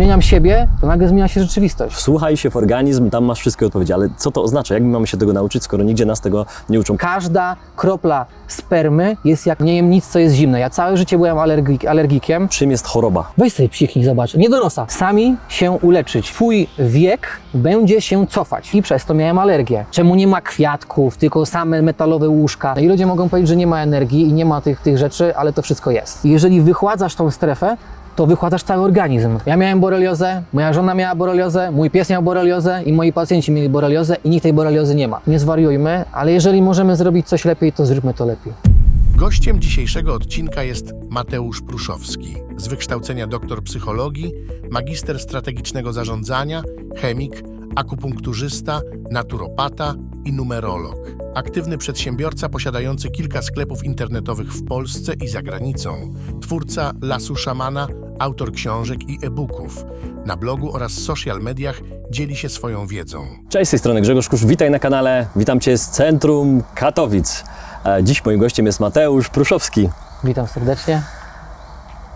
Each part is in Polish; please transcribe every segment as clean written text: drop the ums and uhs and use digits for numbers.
zmieniam siebie, to nagle zmienia się rzeczywistość. Wsłuchaj się w organizm, tam masz wszystkie odpowiedzi, ale co to oznacza? Jak my mamy się tego nauczyć, skoro nigdzie nas tego nie uczą? Każda kropla spermy jest jak nie jem nic, co jest zimne. Ja całe życie byłem alergikiem. Czym jest choroba? Weź sobie psichnij, zobacz. Nie do nosa. Sami się uleczyć. Twój wiek będzie się cofać i przez to miałem alergię. Czemu nie ma kwiatków, tylko same metalowe łóżka? No i ludzie mogą powiedzieć, że nie ma energii i nie ma tych rzeczy, ale to wszystko jest. Jeżeli wychładzasz tą strefę, to wychładzasz cały organizm. Ja miałem boreliozę, moja żona miała boreliozę, mój pies miał boreliozę i moi pacjenci mieli boreliozę i nikt tej boreliozy nie ma. Nie zwariujmy, ale jeżeli możemy zrobić coś lepiej, to zróbmy to lepiej. Gościem dzisiejszego odcinka jest Mateusz Pruszowski, z wykształcenia doktor psychologii, magister strategicznego zarządzania, chemik, akupunkturzysta, naturopata i numerolog. Aktywny przedsiębiorca posiadający kilka sklepów internetowych w Polsce i za granicą. Twórca Lasu Szamana, autor książek i e-booków. Na blogu oraz social mediach dzieli się swoją wiedzą. Cześć, z tej strony Grzegorz Kusz, witaj na kanale, witam Cię z centrum Katowic. Dziś moim gościem jest Mateusz Pruszowski. Witam serdecznie.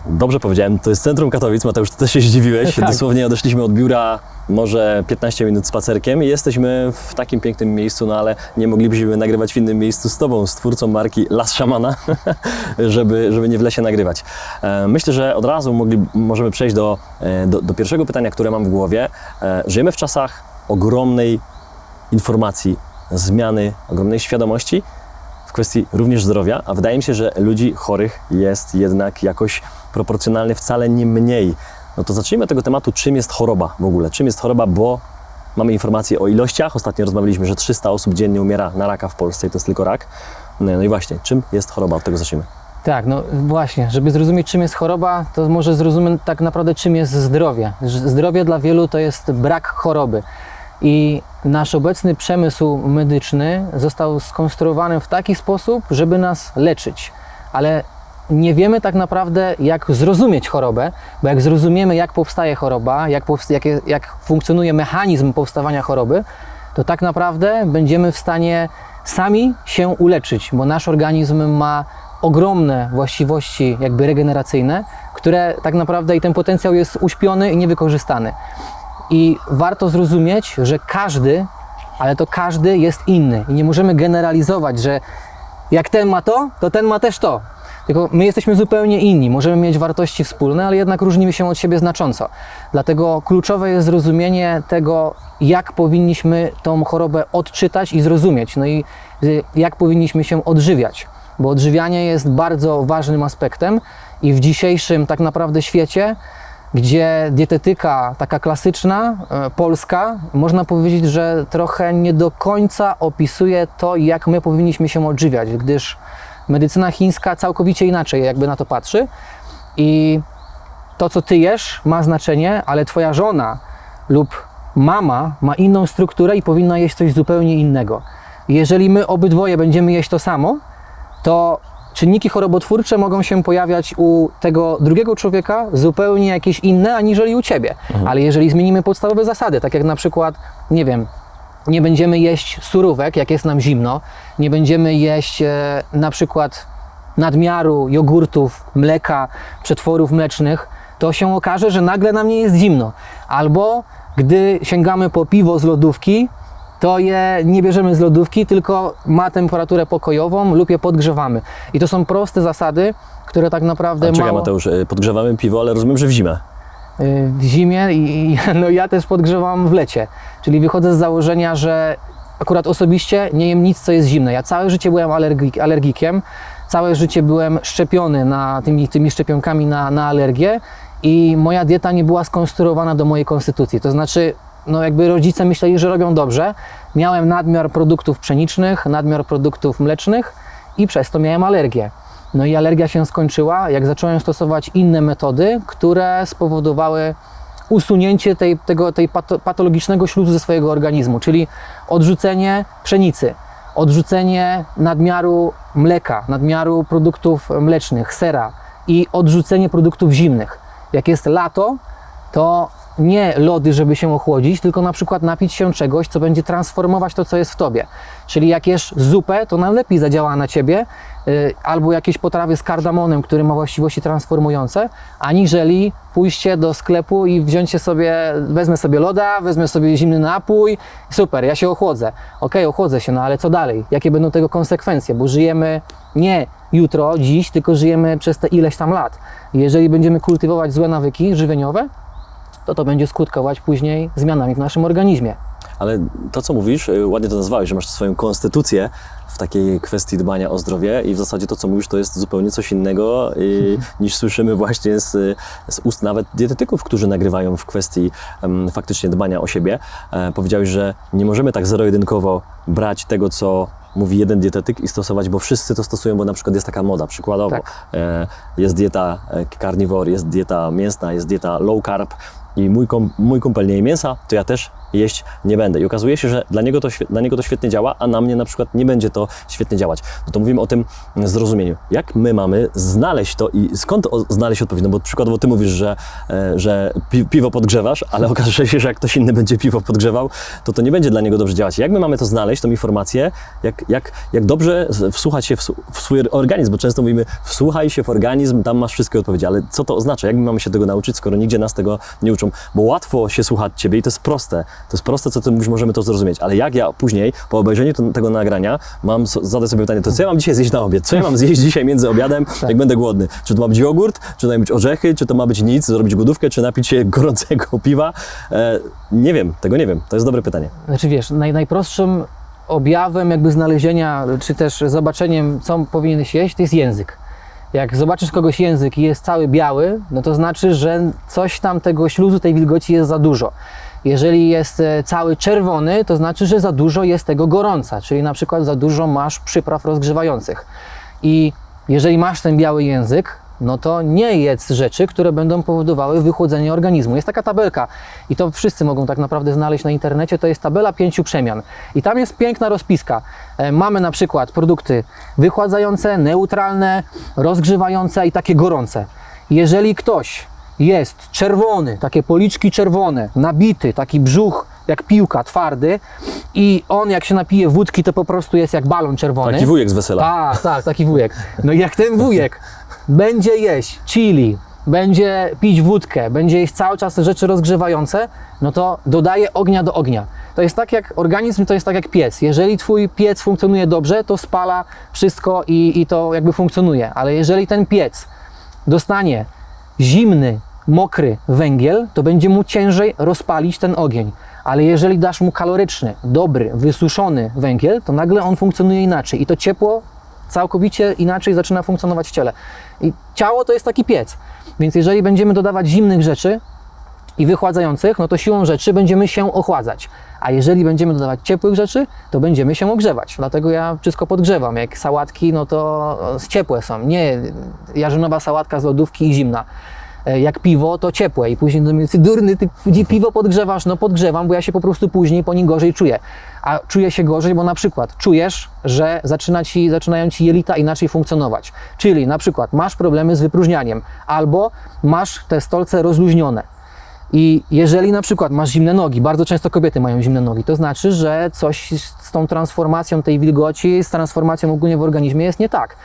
Dobrze powiedziałem, to jest centrum Katowic. Mateusz, ty też się zdziwiłeś. Tak. Dosłownie odeszliśmy od biura może 15 minut spacerkiem i jesteśmy w takim pięknym miejscu, no ale nie moglibyśmy nagrywać w innym miejscu z Tobą, z twórcą marki Las Szamana, żeby nie w lesie nagrywać. Myślę, że od razu możemy przejść do pierwszego pytania, które mam w głowie. Żyjemy w czasach ogromnej informacji, zmiany, ogromnej świadomości w kwestii również zdrowia, a wydaje mi się, że ludzi chorych jest jednak jakoś proporcjonalnie wcale nie mniej. No to zacznijmy od tego tematu, czym jest choroba w ogóle. Czym jest choroba, bo mamy informacje o ilościach. Ostatnio rozmawialiśmy, że 300 osób dziennie umiera na raka w Polsce i to jest tylko rak. No i właśnie, czym jest choroba? Od tego zacznijmy. Tak, no właśnie, żeby zrozumieć, czym jest choroba, to może zrozumieć tak naprawdę, czym jest zdrowie. Zdrowie dla wielu to jest brak choroby. I nasz obecny przemysł medyczny został skonstruowany w taki sposób, żeby nas leczyć. Ale nie wiemy tak naprawdę, jak zrozumieć chorobę, bo jak zrozumiemy, jak powstaje choroba, jak funkcjonuje mechanizm powstawania choroby, to tak naprawdę będziemy w stanie sami się uleczyć, bo nasz organizm ma ogromne właściwości jakby regeneracyjne, które tak naprawdę i ten potencjał jest uśpiony i niewykorzystany. I warto zrozumieć, że każdy, ale to każdy jest inny i nie możemy generalizować, że jak ten ma to ten ma też to. Tylko my jesteśmy zupełnie inni, możemy mieć wartości wspólne, ale jednak różnimy się od siebie znacząco. Dlatego kluczowe jest zrozumienie tego, jak powinniśmy tą chorobę odczytać i zrozumieć, no i jak powinniśmy się odżywiać, bo odżywianie jest bardzo ważnym aspektem i w dzisiejszym tak naprawdę świecie, gdzie dietetyka taka klasyczna, polska, można powiedzieć, że trochę nie do końca opisuje to, jak my powinniśmy się odżywiać, gdyż medycyna chińska całkowicie inaczej jakby na to patrzy i to, co ty jesz, ma znaczenie, ale twoja żona lub mama ma inną strukturę i powinna jeść coś zupełnie innego. Jeżeli my obydwoje będziemy jeść to samo, to czynniki chorobotwórcze mogą się pojawiać u tego drugiego człowieka zupełnie jakieś inne, aniżeli u ciebie. Ale jeżeli zmienimy podstawowe zasady, tak jak na przykład, nie wiem, nie będziemy jeść surówek, jak jest nam zimno, nie będziemy jeść na przykład nadmiaru jogurtów, mleka, przetworów mlecznych, to się okaże, że nagle nam nie jest zimno. Albo gdy sięgamy po piwo z lodówki, to je nie bierzemy z lodówki, tylko ma temperaturę pokojową lub je podgrzewamy. I to są proste zasady, które tak naprawdę Czekaj Mateusz, podgrzewamy piwo, ale rozumiem, że w zimę. W zimie i no ja też podgrzewam w lecie. Czyli wychodzę z założenia, że akurat osobiście nie jem nic, co jest zimne. Ja całe życie byłem alergikiem, całe życie byłem szczepiony tymi szczepionkami na alergię i moja dieta nie była skonstruowana do mojej konstytucji. To znaczy, no jakby rodzice myśleli, że robią dobrze. Miałem nadmiar produktów pszenicznych, nadmiar produktów mlecznych i przez to miałem alergię. No i alergia się skończyła, jak zacząłem stosować inne metody, które spowodowały usunięcie tej patologicznego śluzu ze swojego organizmu, czyli odrzucenie pszenicy, odrzucenie nadmiaru mleka, nadmiaru produktów mlecznych, sera i odrzucenie produktów zimnych. Jak jest lato, to nie lody, żeby się ochłodzić, tylko na przykład napić się czegoś, co będzie transformować to, co jest w tobie. Czyli jak jesz zupę, to najlepiej zadziała na ciebie, albo jakieś potrawy z kardamonem, który ma właściwości transformujące, aniżeli pójście do sklepu i wezmę sobie loda, wezmę sobie zimny napój, super, ja się ochłodzę. Okej, ochłodzę się, no ale co dalej? Jakie będą tego konsekwencje? Bo żyjemy nie jutro, dziś, tylko żyjemy przez te ileś tam lat. Jeżeli będziemy kultywować złe nawyki żywieniowe, to będzie skutkować później zmianami w naszym organizmie. Ale to, co mówisz, ładnie to nazwałeś, że masz swoją konstytucję w takiej kwestii dbania o zdrowie i w zasadzie to, co mówisz, to jest zupełnie coś innego niż słyszymy właśnie z ust nawet dietetyków, którzy nagrywają w kwestii faktycznie dbania o siebie. Powiedziałeś, że nie możemy tak zero-jedynkowo brać tego, co mówi jeden dietetyk i stosować, bo wszyscy to stosują, bo na przykład jest taka moda, przykładowo. Tak. Jest dieta carnivore, jest dieta mięsna, jest dieta low carb i mój kumpel nie je mięsa, to ja też jeść nie będę. I okazuje się, że dla niego to świetnie działa, a na mnie na przykład nie będzie to świetnie działać. No to mówimy o tym zrozumieniu. Jak my mamy znaleźć to i skąd znaleźć odpowiedź? No bo przykładowo ty mówisz, że piwo podgrzewasz, ale okaże się, że jak ktoś inny będzie piwo podgrzewał, to nie będzie dla niego dobrze działać. Jak my mamy to znaleźć, tą informację, jak dobrze wsłuchać się w swój organizm, bo często mówimy, wsłuchaj się w organizm, tam masz wszystkie odpowiedzi, ale co to oznacza? Jak my mamy się tego nauczyć, skoro nigdzie nas tego nie uczą? Bo łatwo się słuchać ciebie i to jest proste. To jest proste, co ty mówisz, możemy to zrozumieć, ale jak ja później, po obejrzeniu tego nagrania, mam zadać sobie pytanie, to co ja mam dzisiaj zjeść na obiad? Co ja mam zjeść dzisiaj między obiadem, jak będę głodny? Czy to ma być jogurt, czy to ma być orzechy, czy to ma być nic, zrobić głodówkę, czy napić się gorącego piwa? Nie wiem, tego nie wiem. To jest dobre pytanie. Znaczy wiesz, najprostszym objawem jakby znalezienia, czy też zobaczeniem, co powinieneś jeść, to jest język. Jak zobaczysz kogoś język i jest cały biały, no to znaczy, że coś tam tego śluzu, tej wilgoci jest za dużo. Jeżeli jest cały czerwony, to znaczy, że za dużo jest tego gorąca, czyli na przykład za dużo masz przypraw rozgrzewających. I jeżeli masz ten biały język, no to nie jedz rzeczy, które będą powodowały wychłodzenie organizmu. Jest taka tabelka i to wszyscy mogą tak naprawdę znaleźć na internecie, to jest tabela 5 przemian. I tam jest piękna rozpiska. Mamy na przykład produkty wychładzające, neutralne, rozgrzewające i takie gorące. Jeżeli ktoś jest czerwony, takie policzki czerwone, nabity, taki brzuch jak piłka, twardy i on jak się napije wódki, to po prostu jest jak balon czerwony. Taki wujek z wesela. Tak, taki wujek. No i jak ten wujek będzie jeść chili, będzie pić wódkę, będzie jeść cały czas te rzeczy rozgrzewające, no to dodaje ognia do ognia. To jest tak jak organizm, to jest tak jak piec. Jeżeli twój piec funkcjonuje dobrze, to spala wszystko i to jakby funkcjonuje. Ale jeżeli ten piec dostanie zimny, mokry węgiel, to będzie mu ciężej rozpalić ten ogień. Ale jeżeli dasz mu kaloryczny, dobry, wysuszony węgiel, to nagle on funkcjonuje inaczej i to ciepło całkowicie inaczej zaczyna funkcjonować w ciele. I ciało to jest taki piec, więc jeżeli będziemy dodawać zimnych rzeczy i wychładzających, no to siłą rzeczy będziemy się ochładzać. A jeżeli będziemy dodawać ciepłych rzeczy, to będziemy się ogrzewać. Dlatego ja wszystko podgrzewam. Jak sałatki, no to ciepłe są. Nie jarzynowa sałatka z lodówki i zimna. Jak piwo, to ciepłe i później do mnie, ty durny, ty piwo podgrzewasz? No podgrzewam, bo ja się po prostu później po nim gorzej czuję. A czuję się gorzej, bo na przykład czujesz, że zaczynają ci jelita inaczej funkcjonować. Czyli na przykład masz problemy z wypróżnianiem albo masz te stolce rozluźnione. I jeżeli na przykład masz zimne nogi, bardzo często kobiety mają zimne nogi, to znaczy, że coś z tą transformacją tej wilgoci, z transformacją ogólnie w organizmie jest nie tak.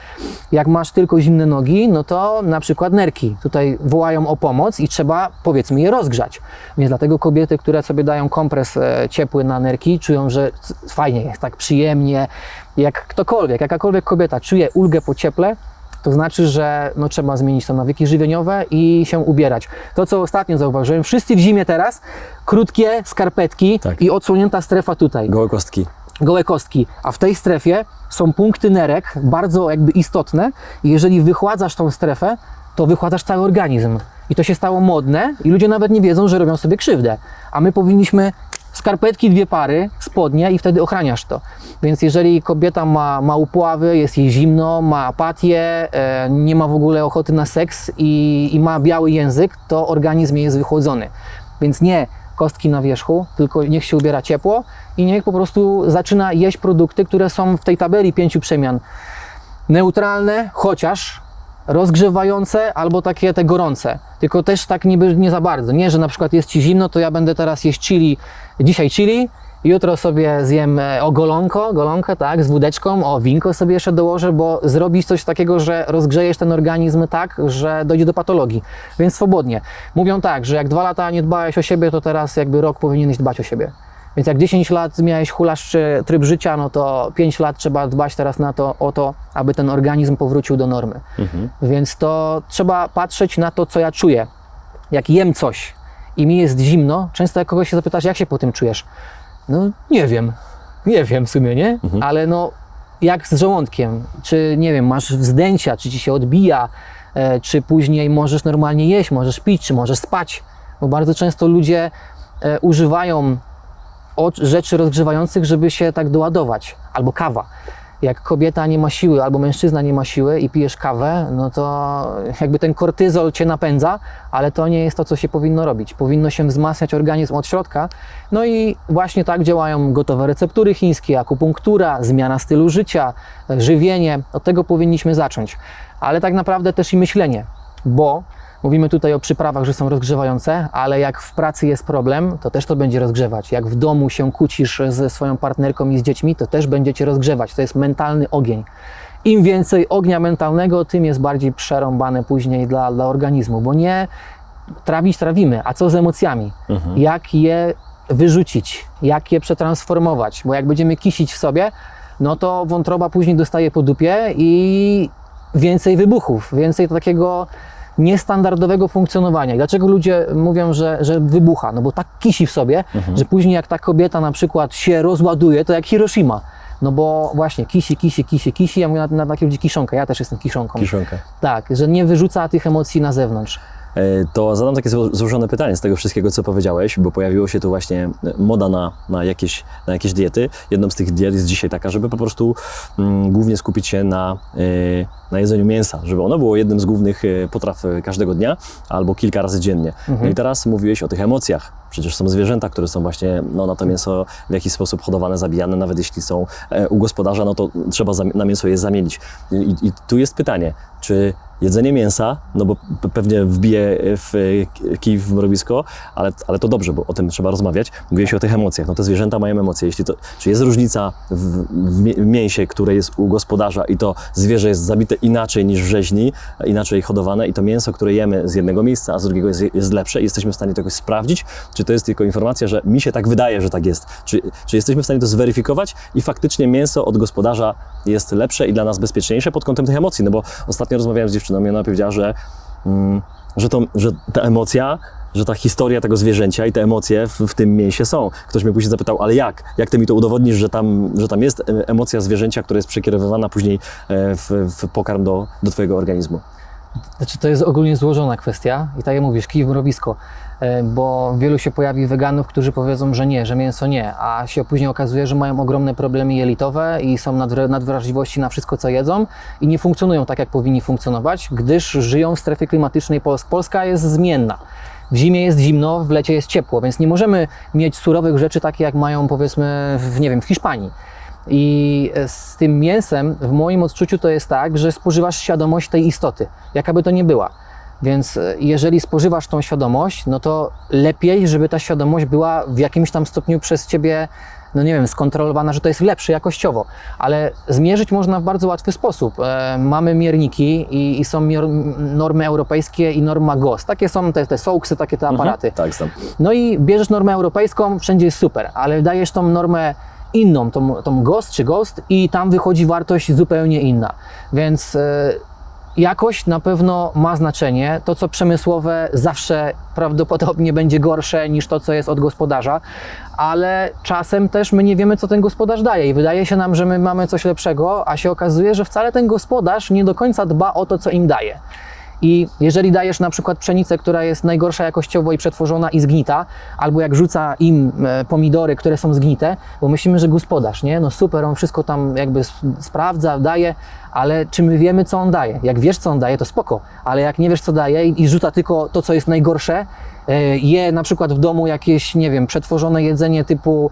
Jak masz tylko zimne nogi, no to na przykład nerki tutaj wołają o pomoc i trzeba, powiedzmy, je rozgrzać. Więc dlatego kobiety, które sobie dają kompres ciepły na nerki, czują, że fajnie jest, tak przyjemnie. Jak ktokolwiek, jakakolwiek kobieta czuje ulgę po cieple, to znaczy, że no, trzeba zmienić te nawyki żywieniowe i się ubierać. To, co ostatnio zauważyłem, wszyscy w zimie teraz, krótkie skarpetki i odsłonięta strefa tutaj. Gołe kostki. Gołe kostki, a w tej strefie są punkty nerek bardzo jakby istotne i jeżeli wychładzasz tą strefę, to wychładzasz cały organizm. I to się stało modne i ludzie nawet nie wiedzą, że robią sobie krzywdę. A my powinniśmy skarpetki, 2 pary, spodnie i wtedy ochraniasz to. Więc jeżeli kobieta ma upławy, jest jej zimno, ma apatię, nie ma w ogóle ochoty na seks i ma biały język, to organizm jej jest wychłodzony. Więc nie kostki na wierzchu, tylko niech się ubiera ciepło i niech po prostu zaczyna jeść produkty, które są w tej tabeli 5 przemian neutralne, chociaż rozgrzewające albo takie te gorące, tylko też tak nie za bardzo, nie, że na przykład jest Ci zimno, to ja będę teraz jeść dzisiaj chili, jutro sobie zjem golonkę, tak, z wódeczką, winko sobie jeszcze dołożę, bo zrobisz coś takiego, że rozgrzejesz ten organizm tak, że dojdzie do patologii, więc swobodnie. Mówią tak, że jak 2 lata nie dbałeś o siebie, to teraz jakby rok powinieneś dbać o siebie. Więc jak 10 lat miałeś hulaszczy tryb życia, no to 5 lat trzeba dbać teraz o to, aby ten organizm powrócił do normy. Więc to trzeba patrzeć na to, co ja czuję. Jak jem coś i mi jest zimno, często jak kogoś się zapytasz, jak się po tym czujesz? No nie wiem w sumie, nie? Ale no jak z żołądkiem, czy nie wiem, masz wzdęcia, czy ci się odbija, czy później możesz normalnie jeść, możesz pić, czy możesz spać. Bo bardzo często ludzie używają rzeczy rozgrzewających, żeby się tak doładować. Albo kawa. Jak kobieta nie ma siły, albo mężczyzna nie ma siły i pijesz kawę, no to jakby ten kortyzol cię napędza, ale to nie jest to, co się powinno robić. Powinno się wzmacniać organizm od środka. No i właśnie tak działają gotowe receptury chińskie, akupunktura, zmiana stylu życia, żywienie. Od tego powinniśmy zacząć. Ale tak naprawdę też i myślenie, bo mówimy tutaj o przyprawach, że są rozgrzewające, ale jak w pracy jest problem, to też to będzie rozgrzewać. Jak w domu się kłócisz ze swoją partnerką i z dziećmi, to też będzie cię rozgrzewać. To jest mentalny ogień. Im więcej ognia mentalnego, tym jest bardziej przerąbane później dla organizmu, bo nie trawimy, a co z emocjami? Jak je wyrzucić? Jak je przetransformować? Bo jak będziemy kisić w sobie, no to wątroba później dostaje po dupie i więcej wybuchów, więcej takiego niestandardowego funkcjonowania. I dlaczego ludzie mówią, że wybucha? No bo tak kisi w sobie, że później jak ta kobieta na przykład się rozładuje, to jak Hiroshima. No bo właśnie kisi, ja mówię na takie ludzi kiszonka, ja też jestem kiszonką. Kiszonka. Tak, że nie wyrzuca tych emocji na zewnątrz. To zadam takie złożone pytanie z tego wszystkiego, co powiedziałeś, bo pojawiło się tu właśnie moda na jakieś diety. Jedną z tych diet jest dzisiaj taka, żeby po prostu głównie skupić się na jedzeniu mięsa, żeby ono było jednym z głównych potraw każdego dnia albo kilka razy dziennie. No i teraz mówiłeś o tych emocjach. Przecież są zwierzęta, które są właśnie na to mięso w jakiś sposób hodowane, zabijane, nawet jeśli są u gospodarza, no to trzeba na mięso je zamienić. I tu jest pytanie, czy jedzenie mięsa, no bo pewnie wbije w kij w mrowisko, ale to dobrze, bo o tym trzeba rozmawiać. Mówiłeś o tych emocjach, no te zwierzęta mają emocje. Czy jest różnica w mięsie, które jest u gospodarza i to zwierzę jest zabite inaczej niż w rzeźni, inaczej hodowane i to mięso, które jemy z jednego miejsca, a z drugiego jest lepsze i jesteśmy w stanie to jakoś sprawdzić? Czy to jest tylko informacja, że mi się tak wydaje, że tak jest? Czy jesteśmy w stanie to zweryfikować i faktycznie mięso od gospodarza jest lepsze i dla nas bezpieczniejsze pod kątem tych emocji? No bo ostatnio rozmawiałem z dziewczyną i ona powiedziała, że ta emocja, że ta historia tego zwierzęcia i te emocje w tym mięsie są. Ktoś mnie później zapytał, ale jak? Jak ty mi to udowodnisz, że tam jest emocja zwierzęcia, która jest przekierowywana później w pokarm do twojego organizmu? Znaczy to jest ogólnie złożona kwestia i tak jak mówisz, kij w mrowisko, bo wielu się pojawi weganów, którzy powiedzą, że nie, że mięso nie, a się później okazuje, że mają ogromne problemy jelitowe i są nadwrażliwości na wszystko, co jedzą i nie funkcjonują tak, jak powinni funkcjonować, gdyż żyją w strefie klimatycznej Polski. Polska jest zmienna. W zimie jest zimno, w lecie jest ciepło, więc nie możemy mieć surowych rzeczy takie, jak mają powiedzmy w Hiszpanii. I z tym mięsem, w moim odczuciu to jest tak, że spożywasz świadomość tej istoty, jaka by to nie była. Więc jeżeli spożywasz tą świadomość, no to lepiej, żeby ta świadomość była w jakimś tam stopniu przez Ciebie, no nie wiem, skontrolowana, że to jest lepsze jakościowo. Ale zmierzyć można w bardzo łatwy sposób. Mamy mierniki i są normy europejskie i norma GOS. Takie są te sołksy, takie te aparaty. Tak, znam. No i bierzesz normę europejską, wszędzie jest super, ale dajesz tą normę inną, tą GOS czy GOST i tam wychodzi wartość zupełnie inna. Więc jakość na pewno ma znaczenie. To, co przemysłowe, zawsze prawdopodobnie będzie gorsze niż to, co jest od gospodarza, ale czasem też my nie wiemy, co ten gospodarz daje i wydaje się nam, że my mamy coś lepszego, a się okazuje, że wcale ten gospodarz nie do końca dba o to, co im daje. I jeżeli dajesz na przykład pszenicę, która jest najgorsza jakościowo i przetworzona i zgnita, albo jak rzuca im pomidory, które są zgnite, bo myślimy, że gospodarz, nie? No super, on wszystko tam jakby sprawdza, daje, ale czy my wiemy, co on daje? Jak wiesz, co on daje, to spoko, ale jak nie wiesz, co daje i rzuca tylko to, co jest najgorsze, je na przykład w domu jakieś, nie wiem, przetworzone jedzenie typu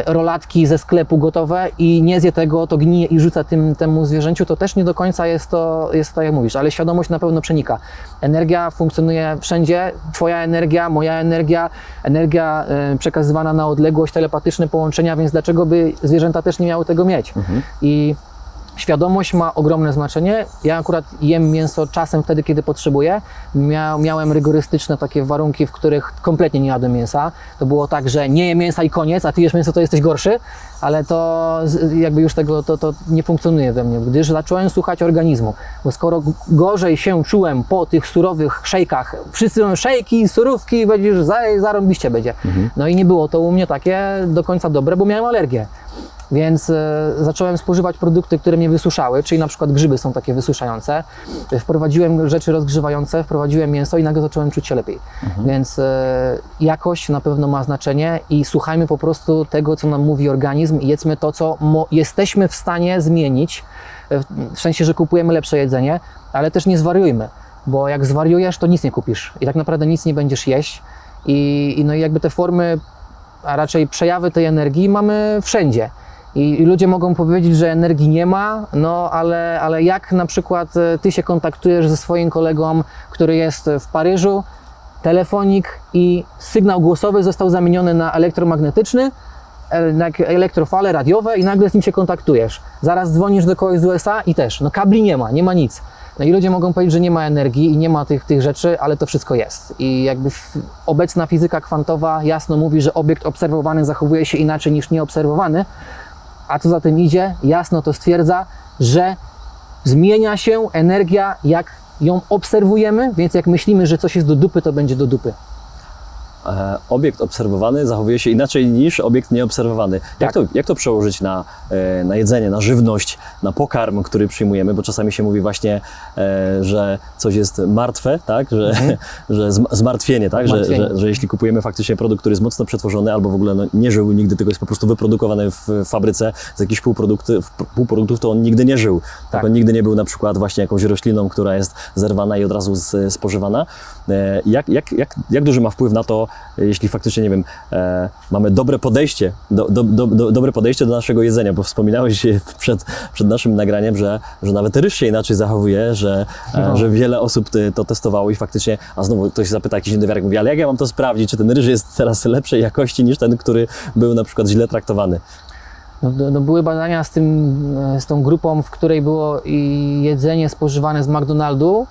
rolatki ze sklepu gotowe i nie zje tego, to gnije i rzuca temu zwierzęciu, to też nie do końca jest to jak mówisz, ale świadomość na pewno przenika. Energia funkcjonuje wszędzie, twoja energia, moja energia przekazywana na odległość, telepatyczne połączenia, więc dlaczego by zwierzęta też nie miały tego mieć? I świadomość ma ogromne znaczenie. Ja akurat jem mięso czasem wtedy, kiedy potrzebuję. Miałem rygorystyczne takie warunki, w których kompletnie nie jadłem mięsa. To było tak, że nie jem mięsa i koniec, a ty jesz mięso, to jesteś gorszy, ale to jakby już tego to nie funkcjonuje we mnie, gdyż zacząłem słuchać organizmu. Bo skoro gorzej się czułem po tych surowych szejkach, wszyscy mówią szejki, surówki, będziesz zarąbiście będzie. No i nie było to u mnie takie do końca dobre, bo miałem alergię. Więc zacząłem spożywać produkty, które mnie wysuszały, czyli na przykład grzyby są takie wysuszające. Wprowadziłem rzeczy rozgrzewające, wprowadziłem mięso i nagle zacząłem czuć się lepiej. Więc jakość na pewno ma znaczenie i słuchajmy po prostu tego, co nam mówi organizm i jedzmy to, co jesteśmy w stanie zmienić, w sensie, że kupujemy lepsze jedzenie, ale też nie zwariujmy, bo jak zwariujesz, to nic nie kupisz i tak naprawdę nic nie będziesz jeść i jakby te formy, a raczej przejawy tej energii mamy wszędzie. I ludzie mogą powiedzieć, że energii nie ma, no ale jak na przykład ty się kontaktujesz ze swoim kolegą, który jest w Paryżu, telefonik i sygnał głosowy został zamieniony na elektromagnetyczny, na elektrofale radiowe i nagle z nim się kontaktujesz. Zaraz dzwonisz do kogoś z USA i też, no kabli nie ma nic. No i ludzie mogą powiedzieć, że nie ma energii i nie ma tych rzeczy, ale to wszystko jest. I jakby obecna fizyka kwantowa jasno mówi, że obiekt obserwowany zachowuje się inaczej niż nieobserwowany, a co za tym idzie, jasno to stwierdza, że zmienia się energia, jak ją obserwujemy, więc jak myślimy, że coś jest do dupy, to będzie do dupy. Obiekt obserwowany zachowuje się inaczej niż obiekt nieobserwowany. Tak. Jak to przełożyć na jedzenie, na żywność, na pokarm, który przyjmujemy? Bo czasami się mówi właśnie, że coś jest martwe, tak? Że zmartwienie, tak? Że jeśli kupujemy faktycznie produkt, który jest mocno przetworzony albo w ogóle nie żył nigdy, tylko jest po prostu wyprodukowany w fabryce z jakichś półproduktów, to on nigdy nie żył. Tak. On nigdy nie był na przykład właśnie jakąś rośliną, która jest zerwana i od razu spożywana. Jak duży ma wpływ na to, jeśli faktycznie, nie wiem, mamy dobre podejście do naszego jedzenia, bo wspominałeś przed naszym nagraniem, że nawet ryż się inaczej zachowuje, że wiele osób to testowało i faktycznie, a znowu ktoś zapyta, jakiś inny wiarek mówi, ale jak ja mam to sprawdzić, czy ten ryż jest teraz lepszej jakości niż ten, który był na przykład źle traktowany? No były badania z tą grupą, w której było jedzenie spożywane z McDonaldu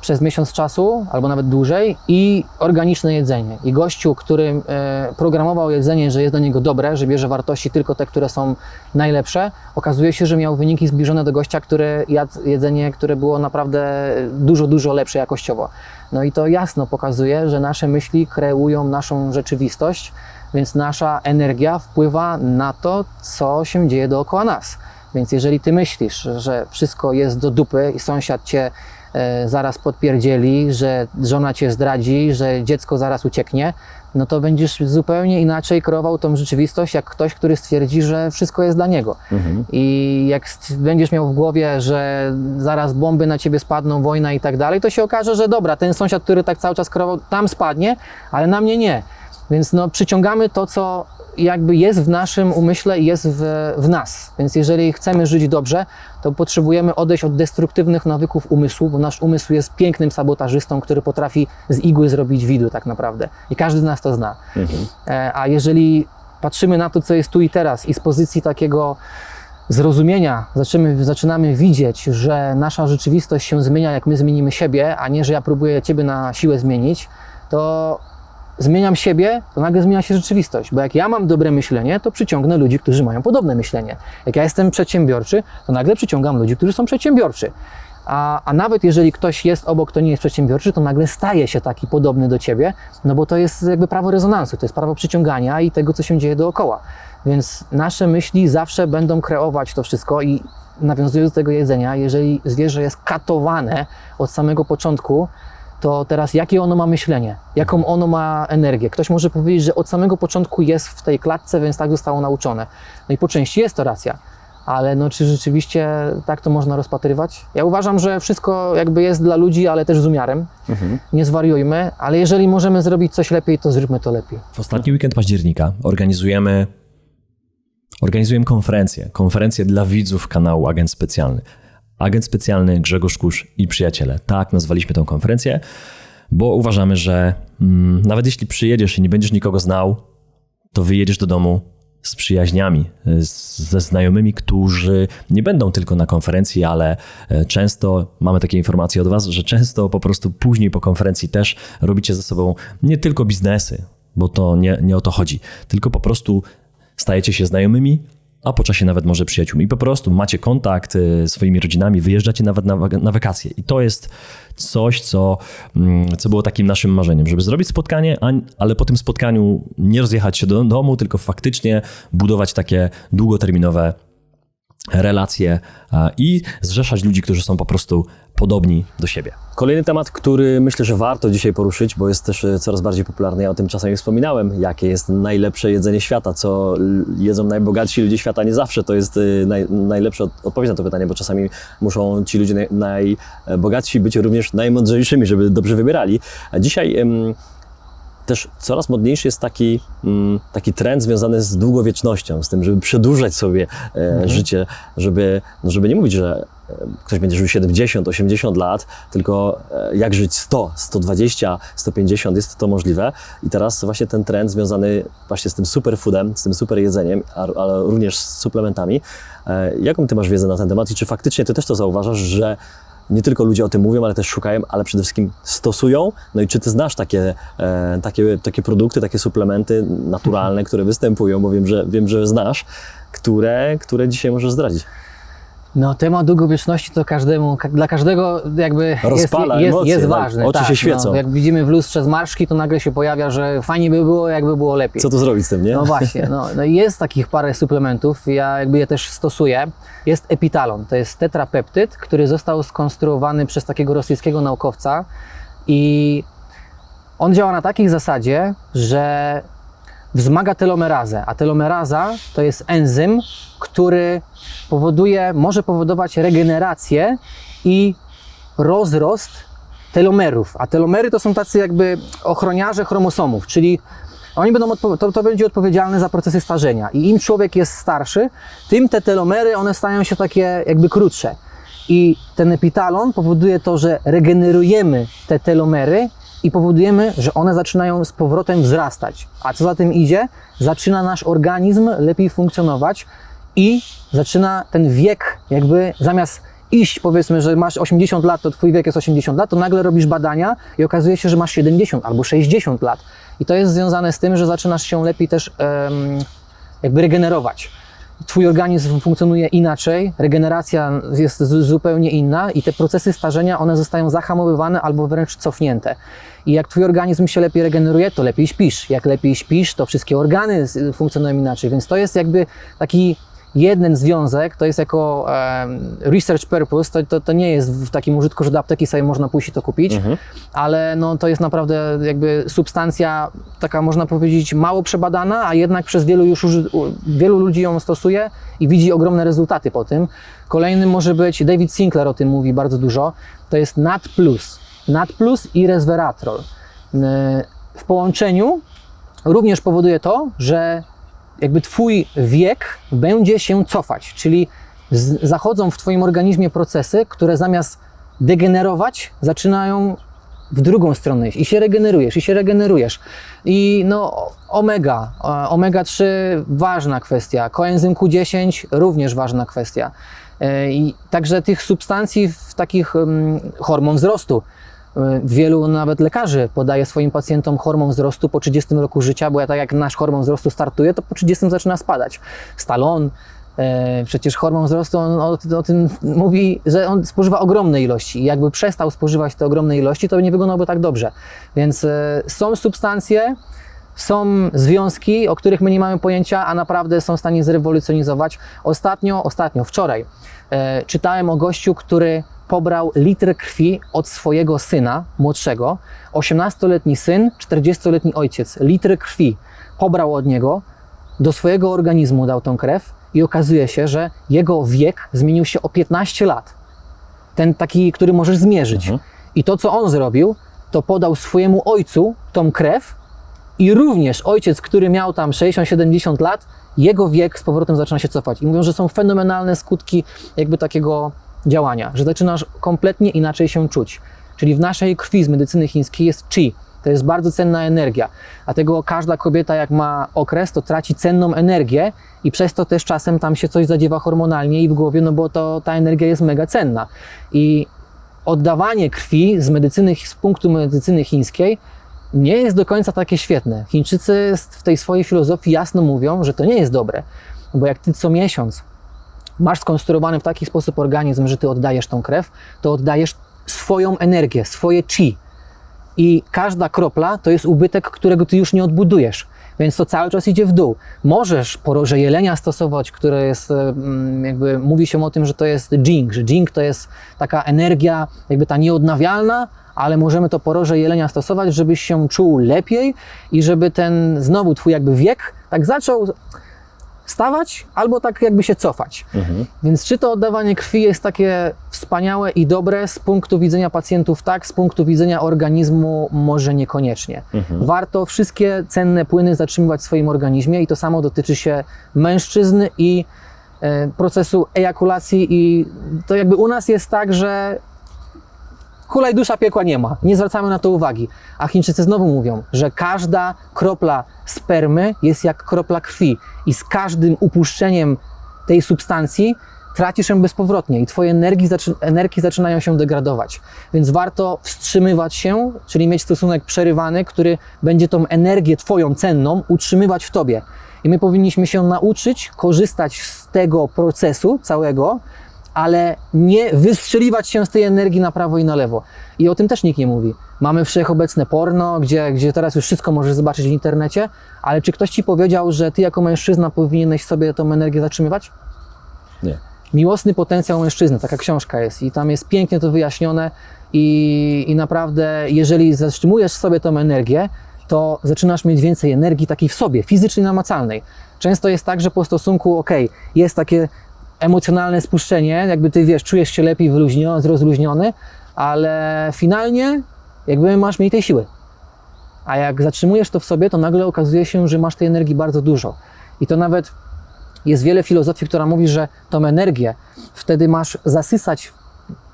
przez miesiąc czasu, albo nawet dłużej, i organiczne jedzenie. I gościu, który programował jedzenie, że jest do niego dobre, że bierze wartości tylko te, które są najlepsze, okazuje się, że miał wyniki zbliżone do gościa, który jadł jedzenie, które było naprawdę dużo lepsze jakościowo. No i to jasno pokazuje, że nasze myśli kreują naszą rzeczywistość, więc nasza energia wpływa na to, co się dzieje dookoła nas. Więc jeżeli ty myślisz, że wszystko jest do dupy i sąsiad cię zaraz podpierdzieli, że żona cię zdradzi, że dziecko zaraz ucieknie, no to będziesz zupełnie inaczej kreował tą rzeczywistość, jak ktoś, który stwierdzi, że wszystko jest dla niego. I jak będziesz miał w głowie, że zaraz bomby na ciebie spadną, wojna i tak dalej, to się okaże, że dobra, ten sąsiad, który tak cały czas kreował, tam spadnie, ale na mnie nie. Więc no, przyciągamy to, co jakby jest w naszym umyśle i jest w nas. Więc jeżeli chcemy żyć dobrze, to potrzebujemy odejść od destruktywnych nawyków umysłu, bo nasz umysł jest pięknym sabotażystą, który potrafi z igły zrobić widły tak naprawdę. I każdy z nas to zna. A jeżeli patrzymy na to, co jest tu i teraz i z pozycji takiego zrozumienia zaczynamy widzieć, że nasza rzeczywistość się zmienia, jak my zmienimy siebie, a nie, że ja próbuję ciebie na siłę zmienić, to zmieniam siebie, to nagle zmienia się rzeczywistość, bo jak ja mam dobre myślenie, to przyciągnę ludzi, którzy mają podobne myślenie. Jak ja jestem przedsiębiorczy, to nagle przyciągam ludzi, którzy są przedsiębiorczy. A nawet jeżeli ktoś jest obok, kto nie jest przedsiębiorczy, to nagle staje się taki podobny do ciebie, no bo to jest jakby prawo rezonansu, to jest prawo przyciągania i tego, co się dzieje dookoła. Więc nasze myśli zawsze będą kreować to wszystko i nawiązując do tego jedzenia, jeżeli zwierzę jest katowane od samego początku, to teraz jakie ono ma myślenie, jaką ono ma energię. Ktoś może powiedzieć, że od samego początku jest w tej klatce, więc tak zostało nauczone. No i po części jest to racja, ale no czy rzeczywiście tak to można rozpatrywać? Ja uważam, że wszystko jakby jest dla ludzi, ale też z umiarem. Nie zwariujmy, ale jeżeli możemy zrobić coś lepiej, to zróbmy to lepiej. W ostatni weekend października organizujemy konferencję dla widzów kanału Agent Specjalny. Agent Specjalny, Grzegorz Kusz i przyjaciele. Tak nazwaliśmy tę konferencję, bo uważamy, że nawet jeśli przyjedziesz i nie będziesz nikogo znał, to wyjedziesz do domu z przyjaźniami, ze znajomymi, którzy nie będą tylko na konferencji, ale często, mamy takie informacje od was, że często po prostu później po konferencji też robicie ze sobą nie tylko biznesy, bo to nie o to chodzi, tylko po prostu stajecie się znajomymi, a po czasie nawet może przyjaciółmi. I po prostu macie kontakt z swoimi rodzinami, wyjeżdżacie nawet na wakacje. I to jest coś, co było takim naszym marzeniem, żeby zrobić spotkanie, ale po tym spotkaniu nie rozjechać się do domu, tylko faktycznie budować takie długoterminowe relacje i zrzeszać ludzi, którzy są po prostu podobni do siebie. Kolejny temat, który myślę, że warto dzisiaj poruszyć, bo jest też coraz bardziej popularny, ja o tym czasami wspominałem, jakie jest najlepsze jedzenie świata, co jedzą najbogatsi ludzie świata, nie zawsze to jest najlepsza odpowiedź na to pytanie, bo czasami muszą ci ludzie najbogatsi być również najmądrzejszymi, żeby dobrze wybierali. A dzisiaj też coraz modniejszy jest taki trend związany z długowiecznością, z tym, żeby przedłużać sobie życie, żeby nie mówić, że ktoś będzie żył 70, 80 lat, tylko jak żyć 100, 120, 150, jest to możliwe. I teraz właśnie ten trend związany właśnie z tym superfoodem, z tym super jedzeniem, ale również z suplementami. Jaką ty masz wiedzę na ten temat i czy faktycznie ty też to zauważasz, że nie tylko ludzie o tym mówią, ale też szukają, ale przede wszystkim stosują? No i czy ty znasz takie produkty, takie suplementy naturalne, które występują, bo wiem, że znasz, które dzisiaj możesz zdradzić? No temat długowieczności to dla każdego jakby rozpala jest emocje, ważny. Oczy się świecą. No, jak widzimy w lustrze zmarszczki, to nagle się pojawia, że fajnie by było, jakby było lepiej. Co tu zrobić z tym, nie? No właśnie, no i jest takich parę suplementów, ja jakby je też stosuję. Jest epitalon, to jest tetrapeptyd, który został skonstruowany przez takiego rosyjskiego naukowca i on działa na takiej zasadzie, że wzmaga telomerazę, a telomeraza to jest enzym, który może powodować regenerację i rozrost telomerów, a telomery to są tacy jakby ochroniarze chromosomów, czyli oni to będzie odpowiedzialne za procesy starzenia i im człowiek jest starszy, tym te telomery, one stają się takie jakby krótsze i ten epitalon powoduje to, że regenerujemy te telomery i powodujemy, że one zaczynają z powrotem wzrastać, a co za tym idzie, zaczyna nasz organizm lepiej funkcjonować i zaczyna ten wiek jakby zamiast iść, powiedzmy, że masz 80 lat, to twój wiek jest 80 lat, to nagle robisz badania i okazuje się, że masz 70 albo 60 lat. I to jest związane z tym, że zaczynasz się lepiej też jakby regenerować. Twój organizm funkcjonuje inaczej, regeneracja jest zupełnie inna i te procesy starzenia, one zostają zahamowywane albo wręcz cofnięte. I jak twój organizm się lepiej regeneruje, to lepiej śpisz. Jak lepiej śpisz, to wszystkie organy funkcjonują inaczej. Więc to jest jakby taki jeden związek, to jest jako research purpose, to nie jest w takim użytku, że do apteki sobie można pójść i to kupić, ale no, to jest naprawdę jakby substancja taka, można powiedzieć, mało przebadana, a jednak przez wielu ludzi ją stosuje i widzi ogromne rezultaty po tym. Kolejnym może być, David Sinclair o tym mówi bardzo dużo, to jest NAD+. NAD+ i resveratrol. W połączeniu również powoduje to, że jakby twój wiek będzie się cofać, czyli zachodzą w twoim organizmie procesy, które zamiast degenerować, zaczynają w drugą stronę iść i się regenerujesz. I no omega-3 ważna kwestia, koenzym Q10 również ważna kwestia. I także tych substancji w takich hormon wzrostu. Wielu nawet lekarzy podaje swoim pacjentom hormon wzrostu po 30 roku życia, bo tak jak nasz hormon wzrostu startuje, to po 30 zaczyna spadać. Stallone, przecież hormon wzrostu, on o tym mówi, że on spożywa ogromne ilości i jakby przestał spożywać te ogromne ilości, to nie wyglądałby tak dobrze. Więc są substancje, są związki, o których my nie mamy pojęcia, a naprawdę są w stanie zrewolucjonizować. Wczoraj czytałem o gościu, który pobrał litr krwi od swojego syna młodszego, 18-letni syn, 40-letni ojciec, litr krwi pobrał od niego, do swojego organizmu dał tą krew i okazuje się, że jego wiek zmienił się o 15 lat. Ten taki, który możesz zmierzyć. I to, co on zrobił, to podał swojemu ojcu tą krew i również ojciec, który miał tam 60-70 lat, jego wiek z powrotem zaczyna się cofać. I mówią, że są fenomenalne skutki jakby takiego działania, że zaczynasz kompletnie inaczej się czuć. Czyli w naszej krwi z medycyny chińskiej jest qi. To jest bardzo cenna energia. Dlatego każda kobieta, jak ma okres, to traci cenną energię i przez to też czasem tam się coś zadziewa hormonalnie i w głowie, no bo ta energia jest mega cenna. I oddawanie krwi z punktu medycyny chińskiej nie jest do końca takie świetne. Chińczycy w tej swojej filozofii jasno mówią, że to nie jest dobre. Bo jak ty co miesiąc masz skonstruowany w taki sposób organizm, że ty oddajesz tą krew, to oddajesz swoją energię, swoje qi. I każda kropla to jest ubytek, którego ty już nie odbudujesz. Więc to cały czas idzie w dół. Możesz poroże jelenia stosować, które jest, jakby mówi się o tym, że to jest jing, że jing to jest taka energia jakby ta nieodnawialna, ale możemy to poroże jelenia stosować, żebyś się czuł lepiej i żeby ten znowu twój jakby wiek tak zaczął stawać albo tak jakby się cofać. Więc czy to oddawanie krwi jest takie wspaniałe i dobre z punktu widzenia pacjentów tak, z punktu widzenia organizmu może niekoniecznie. Warto wszystkie cenne płyny zatrzymywać w swoim organizmie i to samo dotyczy się mężczyzny i procesu ejakulacji i to jakby u nas jest tak, że hulaj dusza, piekła nie ma. Nie zwracamy na to uwagi. A Chińczycy znowu mówią, że każda kropla spermy jest jak kropla krwi i z każdym upuszczeniem tej substancji tracisz ją bezpowrotnie i twoje energii zaczynają się degradować. Więc warto wstrzymywać się, czyli mieć stosunek przerywany, który będzie tą energię twoją cenną utrzymywać w tobie. I my powinniśmy się nauczyć korzystać z tego procesu całego, ale nie wystrzeliwać się z tej energii na prawo i na lewo. I o tym też nikt nie mówi. Mamy wszechobecne porno, gdzie teraz już wszystko możesz zobaczyć w internecie, ale czy ktoś ci powiedział, że ty jako mężczyzna powinieneś sobie tą energię zatrzymywać? Nie. Miłosny potencjał mężczyzny, taka książka jest i tam jest pięknie to wyjaśnione i naprawdę jeżeli zatrzymujesz sobie tą energię, to zaczynasz mieć więcej energii takiej w sobie, fizycznej, namacalnej. Często jest tak, że po stosunku, jest takie emocjonalne spuszczenie, jakby ty wiesz, czujesz się lepiej zrozluźniony, ale finalnie jakby masz mniej tej siły. A jak zatrzymujesz to w sobie, to nagle okazuje się, że masz tej energii bardzo dużo. I to nawet jest wiele filozofii, która mówi, że tą energię wtedy masz zasysać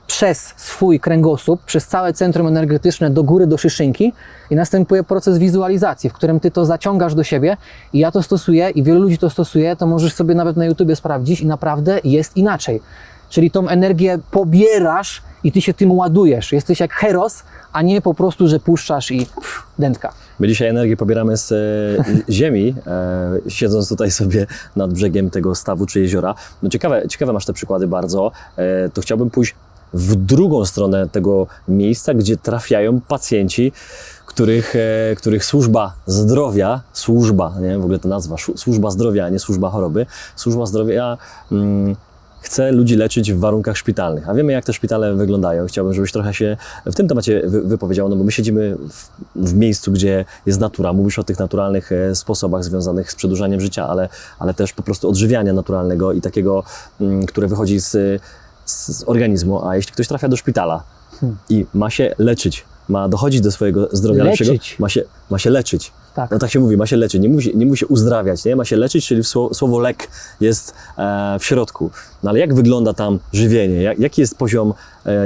przez swój kręgosłup, przez całe centrum energetyczne do góry, do szyszynki i następuje proces wizualizacji, w którym ty to zaciągasz do siebie i ja to stosuję i wielu ludzi to stosuje, to możesz sobie nawet na YouTubie sprawdzić i naprawdę jest inaczej. Czyli tą energię pobierasz i ty się tym ładujesz. Jesteś jak heros, a nie po prostu, że puszczasz i dętka. My dzisiaj energię pobieramy z ziemi, siedząc tutaj sobie nad brzegiem tego stawu czy jeziora. No ciekawe masz te przykłady bardzo. To chciałbym pójść w drugą stronę tego miejsca, gdzie trafiają pacjenci, których służba zdrowia, nie, w ogóle ta nazwa, służba zdrowia, a nie służba choroby, służba zdrowia chce ludzi leczyć w warunkach szpitalnych. A wiemy, jak te szpitale wyglądają. Chciałbym, żebyś trochę się w tym temacie wypowiedział, no bo my siedzimy w miejscu, gdzie jest natura. Mówisz o tych naturalnych sposobach związanych z przedłużaniem życia, ale też po prostu odżywiania naturalnego i takiego, które wychodzi z organizmu. A jeśli ktoś trafia do szpitala i ma się leczyć, ma dochodzić do swojego zdrowia lepszego, ma się leczyć. Tak. No tak się mówi, ma się leczyć, nie mówi się uzdrawiać, nie? Ma się leczyć, czyli słowo lek jest w środku. No ale jak wygląda tam żywienie? Jaki jest poziom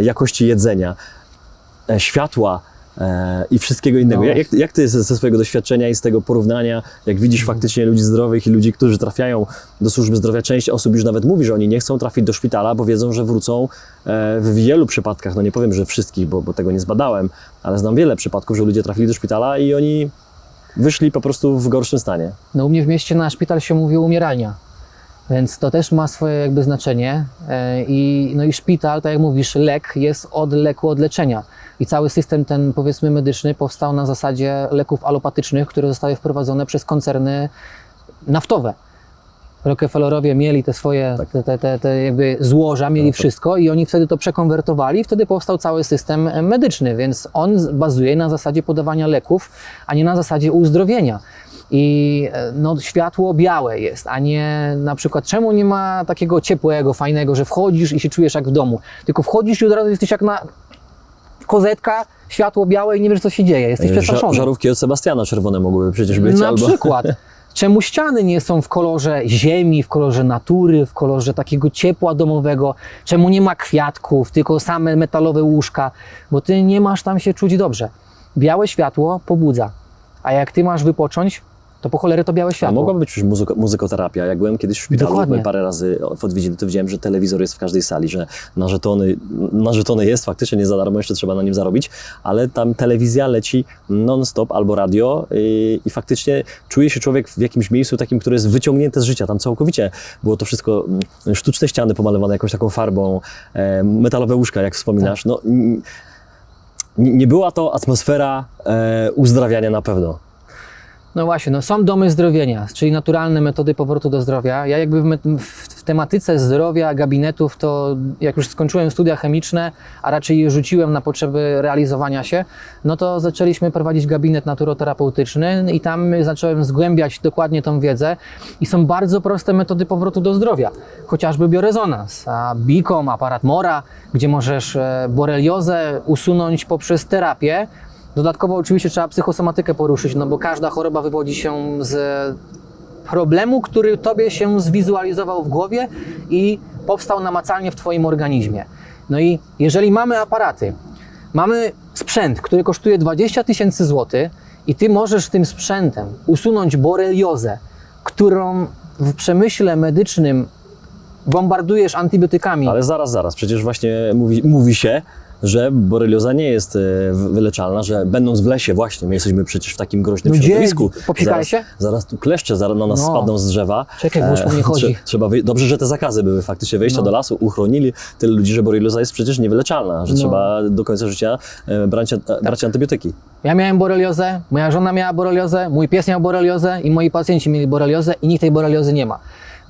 jakości jedzenia, światła i wszystkiego innego? No. Jak ty ze swojego doświadczenia i z tego porównania, jak widzisz faktycznie ludzi zdrowych i ludzi, którzy trafiają do służby zdrowia, część osób już nawet mówi, że oni nie chcą trafić do szpitala, bo wiedzą, że wrócą w wielu przypadkach, no nie powiem, że wszystkich, bo tego nie zbadałem, ale znam wiele przypadków, że ludzie trafili do szpitala i oni wyszli po prostu w gorszym stanie. No u mnie w mieście na szpital się mówi umieralnia, więc to też ma swoje jakby znaczenie i szpital, tak jak mówisz, lek jest od leku, od leczenia i cały system ten, powiedzmy, medyczny powstał na zasadzie leków alopatycznych, które zostały wprowadzone przez koncerny naftowe. Rockefellerowie mieli te swoje te jakby złoża, mieli wszystko i oni wtedy to przekonwertowali i wtedy powstał cały system medyczny, więc on bazuje na zasadzie podawania leków, a nie na zasadzie uzdrowienia. I no, światło białe jest, a nie na przykład czemu nie ma takiego ciepłego, fajnego, że wchodzisz i się czujesz jak w domu, tylko wchodzisz i od razu jesteś jak na kozetka, światło białe i nie wiesz co się dzieje, jesteś przestraszony. Żarówki od Sebastiana czerwone mogłyby przecież być. Na albo... przykład. Czemu ściany nie są w kolorze ziemi, w kolorze natury, w kolorze takiego ciepła domowego? Czemu nie ma kwiatków, tylko same metalowe łóżka? Bo ty nie masz tam się czuć dobrze. Białe światło pobudza, a jak ty masz wypocząć, to po cholerę to białe A światło. mogłaby być przecież muzykoterapia. Jak byłem kiedyś w szpitalu, Dokładnie. parę razy w odwiedziny, to widziałem, że telewizor jest w każdej sali, że na żetony jest faktycznie, nie za darmo, jeszcze trzeba na nim zarobić, ale tam telewizja leci non-stop albo radio i faktycznie czuje się człowiek w jakimś miejscu takim, które jest wyciągnięte z życia. Tam całkowicie było to wszystko, sztuczne ściany pomalowane jakąś taką farbą, metalowe łóżka, jak wspominasz. No, nie była to atmosfera uzdrawiania na pewno. No właśnie, no są domy zdrowienia, czyli naturalne metody powrotu do zdrowia. Ja jakby w tematyce zdrowia, gabinetów, to jak już skończyłem studia chemiczne, a raczej je rzuciłem na potrzeby realizowania się, no to zaczęliśmy prowadzić gabinet naturoterapeutyczny i tam zacząłem zgłębiać dokładnie tą wiedzę i są bardzo proste metody powrotu do zdrowia, chociażby biorezonans, BICOM, aparat Mora, gdzie możesz boreliozę usunąć poprzez terapię. Dodatkowo oczywiście trzeba psychosomatykę poruszyć, no bo każda choroba wywodzi się z problemu, który tobie się zwizualizował w głowie i powstał namacalnie w twoim organizmie. No i jeżeli mamy aparaty, mamy sprzęt, który kosztuje 20 000 złotych i ty możesz tym sprzętem usunąć boreliozę, którą w przemyśle medycznym bombardujesz antybiotykami. Ale zaraz, przecież właśnie mówi się, że borelioza nie jest wyleczalna, że będąc w lesie właśnie, my jesteśmy przecież w takim groźnym No gdzie? środowisku. Popsikałeś się? Zaraz tu kleszcze na nas No. spadną z drzewa. Czekaj, bo już po mnie chodzi. Dobrze, że te zakazy były faktycznie, wejścia No. do lasu, uchronili tyle ludzi, że borelioza jest przecież niewyleczalna, że No. trzeba do końca życia brać antybiotyki. Ja miałem boreliozę, moja żona miała boreliozę, mój pies miał boreliozę i moi pacjenci mieli boreliozę i nikt tej boreliozy nie ma.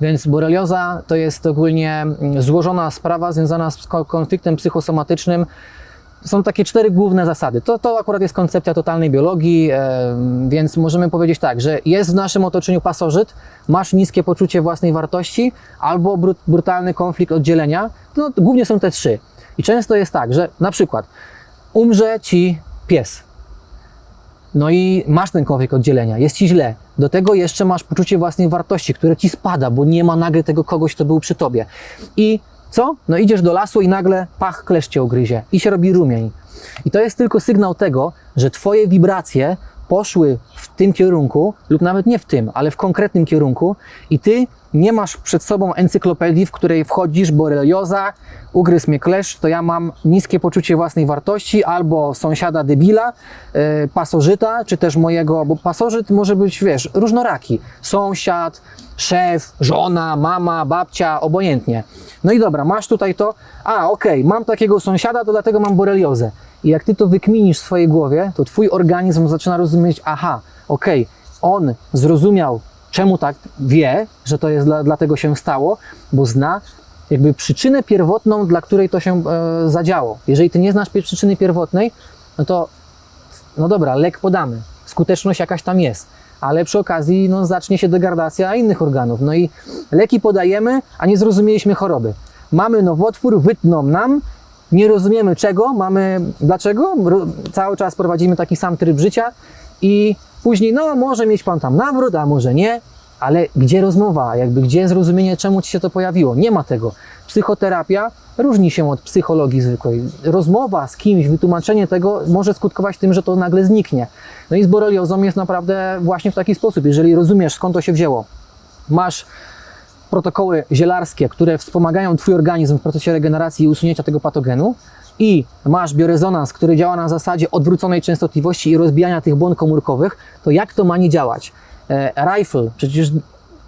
Więc borelioza to jest ogólnie złożona sprawa związana z konfliktem psychosomatycznym. Są takie 4 główne zasady. To akurat jest koncepcja totalnej biologii, więc możemy powiedzieć tak, że jest w naszym otoczeniu pasożyt, masz niskie poczucie własnej wartości albo brutalny konflikt oddzielenia. No, głównie są te 3. I często jest tak, że na przykład umrze ci pies. No i masz ten konflikt oddzielenia, jest ci źle. Do tego jeszcze masz poczucie własnej wartości, które ci spada, bo nie ma nagle tego kogoś, kto był przy tobie. I co? No idziesz do lasu i nagle pach, kleszcz cię ugryzie i się robi rumień. I to jest tylko sygnał tego, że twoje wibracje poszły w tym kierunku lub nawet nie w tym, ale w konkretnym kierunku i ty nie masz przed sobą encyklopedii, w której wchodzisz borelioza, ugryzł mnie kleszcz, to ja mam niskie poczucie własnej wartości albo sąsiada debila, pasożyta, czy też mojego, bo pasożyt może być, wiesz, różnoraki. Sąsiad, szef, żona, mama, babcia, obojętnie. No i dobra, masz tutaj to, okej, mam takiego sąsiada, to dlatego mam boreliozę. I jak ty to wykminisz w swojej głowie, to twój organizm zaczyna rozumieć, on zrozumiał, czemu tak wie, że to jest dlatego się stało, bo zna jakby przyczynę pierwotną, dla której to się zadziało. Jeżeli ty nie znasz przyczyny pierwotnej, no to no dobra, lek podamy, skuteczność jakaś tam jest, ale przy okazji zacznie się degradacja innych organów. No i leki podajemy, a nie zrozumieliśmy choroby. Mamy nowotwór, wytną nam, nie rozumiemy czego, dlaczego, cały czas prowadzimy taki sam tryb życia i później, może mieć pan tam nawrót, a może nie, ale gdzie rozmowa, gdzie zrozumienie, czemu ci się to pojawiło? Nie ma tego. Psychoterapia różni się od psychologii zwykłej. Rozmowa z kimś, wytłumaczenie tego może skutkować tym, że to nagle zniknie. No i z boreliozą jest naprawdę właśnie w taki sposób. Jeżeli rozumiesz, skąd to się wzięło, masz protokoły zielarskie, które wspomagają twój organizm w procesie regeneracji i usunięcia tego patogenu i masz biorezonans, który działa na zasadzie odwróconej częstotliwości i rozbijania tych błon komórkowych, to jak to ma nie działać? Rifle, przecież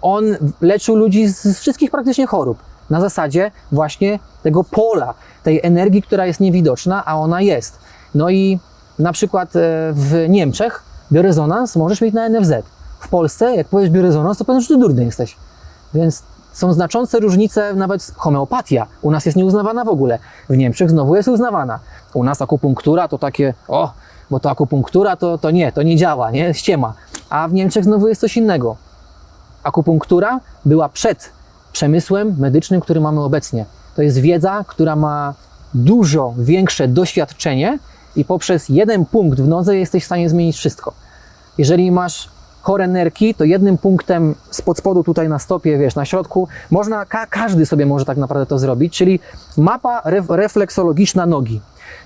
on leczył ludzi z wszystkich praktycznie chorób. Na zasadzie właśnie tego pola, tej energii, która jest niewidoczna, a ona jest. No i na przykład w Niemczech biorezonans możesz mieć na NFZ. W Polsce, jak powiesz biorezonans, to powiem, że ty durny jesteś. Więc są znaczące różnice, nawet homeopatia u nas jest nieuznawana w ogóle. W Niemczech znowu jest uznawana. U nas akupunktura to takie, bo to akupunktura to nie działa, nie? Ściema. A w Niemczech znowu jest coś innego. Akupunktura była przed przemysłem medycznym, który mamy obecnie. To jest wiedza, która ma dużo większe doświadczenie i poprzez jeden punkt w nodze jesteś w stanie zmienić wszystko. Jeżeli masz chore nerki, to jednym punktem spod spodu tutaj na stopie, wiesz, na środku, można, każdy sobie może tak naprawdę to zrobić, czyli mapa refleksologiczna nogi.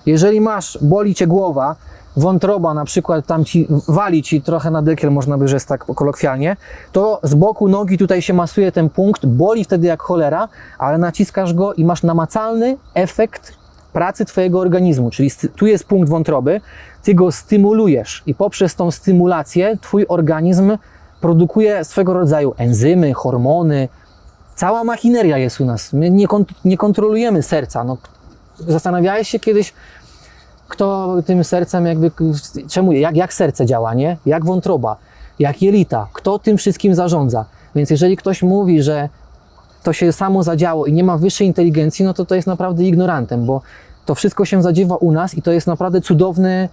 Jeżeli boli cię głowa, wątroba na przykład tam wali ci trochę na dekiel, można by rzec tak kolokwialnie, to z boku nogi tutaj się masuje ten punkt, boli wtedy jak cholera, ale naciskasz go i masz namacalny efekt pracy twojego organizmu, czyli tu jest punkt wątroby, ty go stymulujesz i poprzez tą stymulację twój organizm produkuje swego rodzaju enzymy, hormony, cała machineria jest u nas. My nie kontrolujemy serca. No, zastanawiałeś się kiedyś, kto tym sercem jak serce działa, nie? Jak wątroba, jak jelita, kto tym wszystkim zarządza. Więc jeżeli ktoś mówi, że to się samo zadziało i nie ma wyższej inteligencji, no to jest naprawdę ignorantem, bo to wszystko się zadziewa u nas i to jest naprawdę cudowny,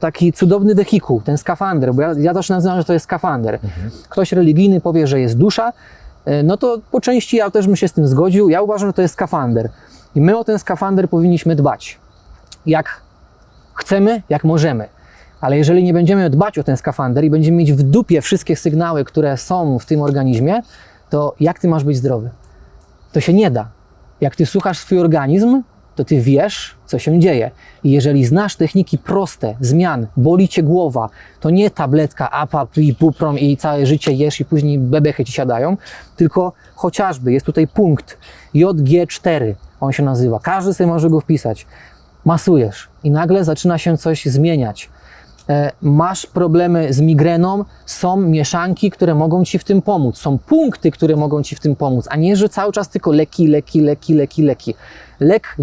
taki cudowny wehikuł, ten skafander, bo ja też nazywam, że to jest skafander. Ktoś religijny powie, że jest dusza, no to po części ja też bym się z tym zgodził. Ja uważam, że to jest skafander i my o ten skafander powinniśmy dbać. Jak chcemy, jak możemy. Ale jeżeli nie będziemy dbać o ten skafander i będziemy mieć w dupie wszystkie sygnały, które są w tym organizmie, to jak ty masz być zdrowy? To się nie da. Jak ty słuchasz swój organizm, to ty wiesz, co się dzieje. I jeżeli znasz techniki proste, zmian, boli cię głowa, to nie tabletka APAP i Buprom i całe życie jesz i później bebechy ci siadają, tylko chociażby jest tutaj punkt JG4, on się nazywa. Każdy sobie może go wpisać. Masujesz i nagle zaczyna się coś zmieniać. Masz problemy z migreną, są mieszanki, które mogą ci w tym pomóc. Są punkty, które mogą ci w tym pomóc, a nie, że cały czas tylko leki. Lek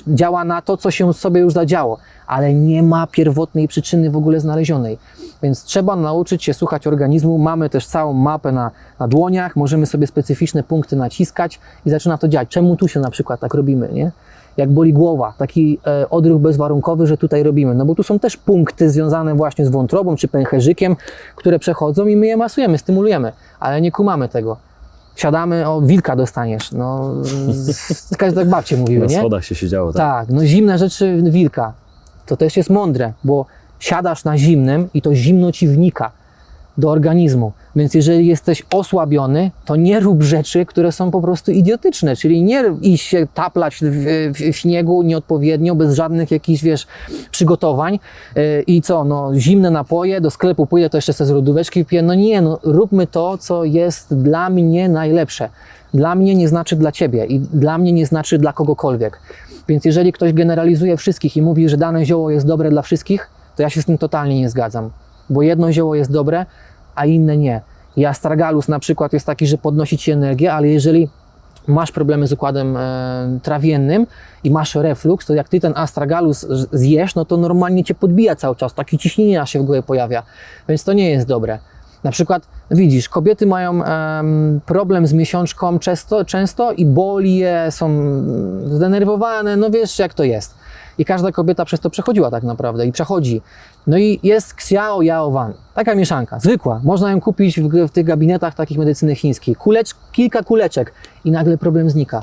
działa na to, co się sobie już zadziało, ale nie ma pierwotnej przyczyny w ogóle znalezionej. Więc trzeba nauczyć się słuchać organizmu. Mamy też całą mapę na dłoniach, możemy sobie specyficzne punkty naciskać i zaczyna to działać. Czemu tu się na przykład tak robimy, nie? Jak boli głowa, taki odruch bezwarunkowy, że tutaj robimy. No bo tu są też punkty związane właśnie z wątrobą czy pęcherzykiem, które przechodzą i my je masujemy, stymulujemy, ale nie kumamy tego. Siadamy, wilka dostaniesz. No, tak babcie mówiły, nie? Na schodach się siedziało, tak? Tak, no zimne rzeczy wilka. To też jest mądre, bo siadasz na zimnym i to zimno ci wnika do organizmu. Więc jeżeli jesteś osłabiony, to nie rób rzeczy, które są po prostu idiotyczne, czyli nie iść się taplać w śniegu nieodpowiednio, bez żadnych jakichś, przygotowań i co, no zimne napoje, do sklepu pójdę, to jeszcze sobie z lodóweczki piję. No nie, no róbmy to, co jest dla mnie najlepsze. Dla mnie nie znaczy dla ciebie i dla mnie nie znaczy dla kogokolwiek. Więc jeżeli ktoś generalizuje wszystkich i mówi, że dane zioło jest dobre dla wszystkich, to ja się z tym totalnie nie zgadzam. Bo jedno zioło jest dobre, a inne nie. I astragalus na przykład jest taki, że podnosi ci energię, ale jeżeli masz problemy z układem trawiennym i masz refluks, to jak ty ten astragalus zjesz, no to normalnie cię podbija cały czas, takie ciśnienie się w głowie pojawia, więc to nie jest dobre. Na przykład widzisz, kobiety mają problem z miesiączką często i boli je, są zdenerwowane, no wiesz jak to jest. I każda kobieta przez to przechodziła tak naprawdę i przechodzi. No i jest Xiao Yao Wan, taka mieszanka, zwykła. Można ją kupić w tych gabinetach takich medycyny chińskiej. Kilka kuleczek i nagle problem znika.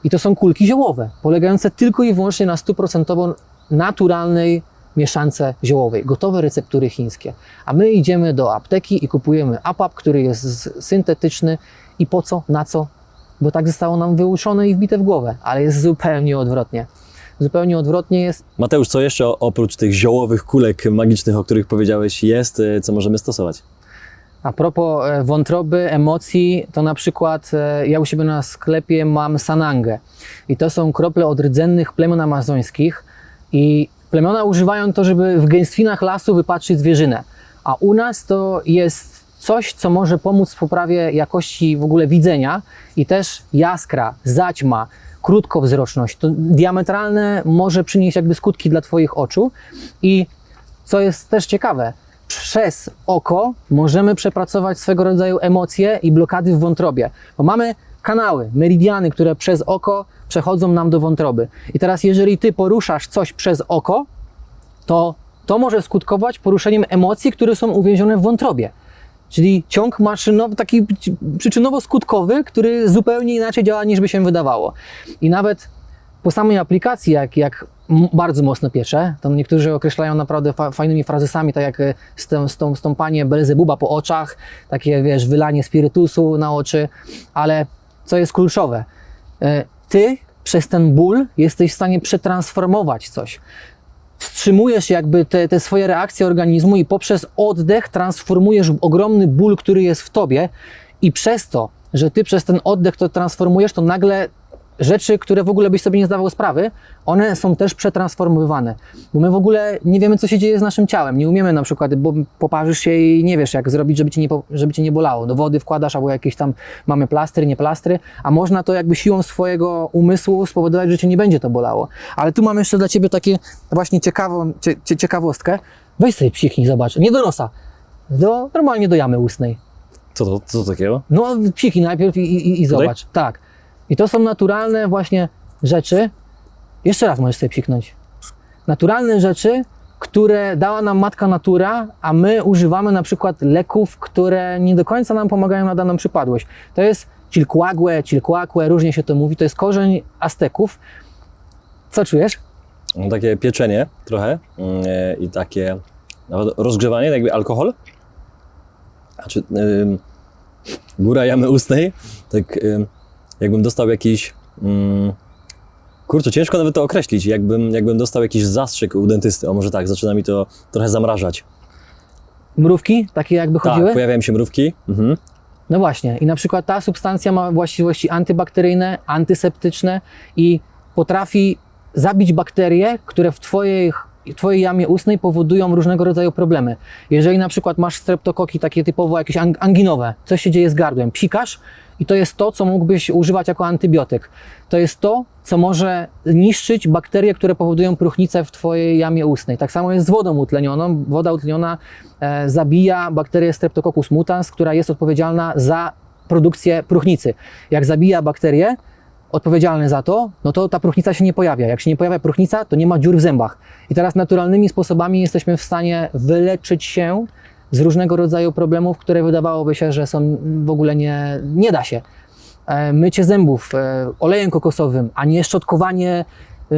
I to są kulki ziołowe, polegające tylko i wyłącznie na 100% naturalnej mieszance ziołowej, gotowe receptury chińskie. A my idziemy do apteki i kupujemy APAP, który jest syntetyczny i po co, na co? Bo tak zostało nam wyuczone i wbite w głowę, ale jest zupełnie odwrotnie. Zupełnie odwrotnie jest. Mateusz, co jeszcze oprócz tych ziołowych kulek magicznych, o których powiedziałeś, jest, co możemy stosować? A propos wątroby, emocji, to na przykład ja u siebie na sklepie mam sanangę. I to są krople od rdzennych plemion amazońskich. I plemiona używają to, żeby w gęstwinach lasu wypatrzyć zwierzynę. A u nas to jest coś, co może pomóc w poprawie jakości w ogóle widzenia i też jaskra, zaćma, krótkowzroczność. To diametralne może przynieść skutki dla twoich oczu. I co jest też ciekawe, przez oko możemy przepracować swego rodzaju emocje i blokady w wątrobie. Bo mamy kanały, meridiany, które przez oko przechodzą nam do wątroby. I teraz jeżeli ty poruszasz coś przez oko, to to może skutkować poruszeniem emocji, które są uwięzione w wątrobie. Czyli ciąg maszynowy, taki przyczynowo-skutkowy, który zupełnie inaczej działa niż by się wydawało. I nawet po samej aplikacji, jak bardzo mocno piecze, to niektórzy określają naprawdę fajnymi frazesami, tak jak stąpanie Belzebuba po oczach, takie wiesz, wylanie spirytusu na oczy, ale co jest kluczowe, ty przez ten ból jesteś w stanie przetransformować coś. Wstrzymujesz jakby te swoje reakcje organizmu i poprzez oddech transformujesz ogromny ból, który jest w tobie i przez to, że ty przez ten oddech to transformujesz, to nagle rzeczy, które w ogóle byś sobie nie zdawał sprawy, one są też przetransformowywane. Bo my w ogóle nie wiemy, co się dzieje z naszym ciałem. Nie umiemy na przykład, bo poparzysz się i nie wiesz, jak zrobić, żeby cię nie bolało. Do wody wkładasz, albo jakieś tam mamy plastry, nie plastry, a można to jakby siłą swojego umysłu spowodować, że cię nie będzie to bolało. Ale tu mam jeszcze dla ciebie takie właśnie ciekawostkę. Weź sobie psichnij, zobacz. Nie do nosa. Normalnie do jamy ustnej. Co to takiego? No psichnij najpierw i zobacz. Tak. I to są naturalne właśnie rzeczy. Jeszcze raz możesz sobie psiknąć. Naturalne rzeczy, które dała nam matka natura, a my używamy na przykład leków, które nie do końca nam pomagają na daną przypadłość. To jest Chilcuacque, różnie się to mówi. To jest korzeń Azteków. Co czujesz? No, takie pieczenie trochę i takie nawet rozgrzewanie, jakby alkohol. Znaczy, góra jamy ustnej, tak jakbym dostał jakiś... kurczę, ciężko nawet to określić, jakbym dostał jakiś zastrzyk u dentysty. O, może tak, zaczyna mi to trochę zamrażać. Mrówki takie jakby chodziły? Tak, pojawiają się mrówki. Mhm. No właśnie, i na przykład ta substancja ma właściwości antybakteryjne, antyseptyczne i potrafi zabić bakterie, które w twojej jamie ustnej powodują różnego rodzaju problemy. Jeżeli na przykład masz streptokoki takie typowo jakieś anginowe, coś się dzieje z gardłem, psikasz i to jest to, co mógłbyś używać jako antybiotyk. To jest to, co może niszczyć bakterie, które powodują próchnicę w twojej jamie ustnej. Tak samo jest z wodą utlenioną. Woda utleniona zabija bakterię Streptococcus mutans, która jest odpowiedzialna za produkcję próchnicy. Jak zabija bakterie odpowiedzialne za to, no to ta próchnica się nie pojawia. Jak się nie pojawia próchnica, to nie ma dziur w zębach. I teraz naturalnymi sposobami jesteśmy w stanie wyleczyć się z różnego rodzaju problemów, które wydawałoby się, że są w ogóle nie da się. Mycie zębów olejem kokosowym, a nie szczotkowanie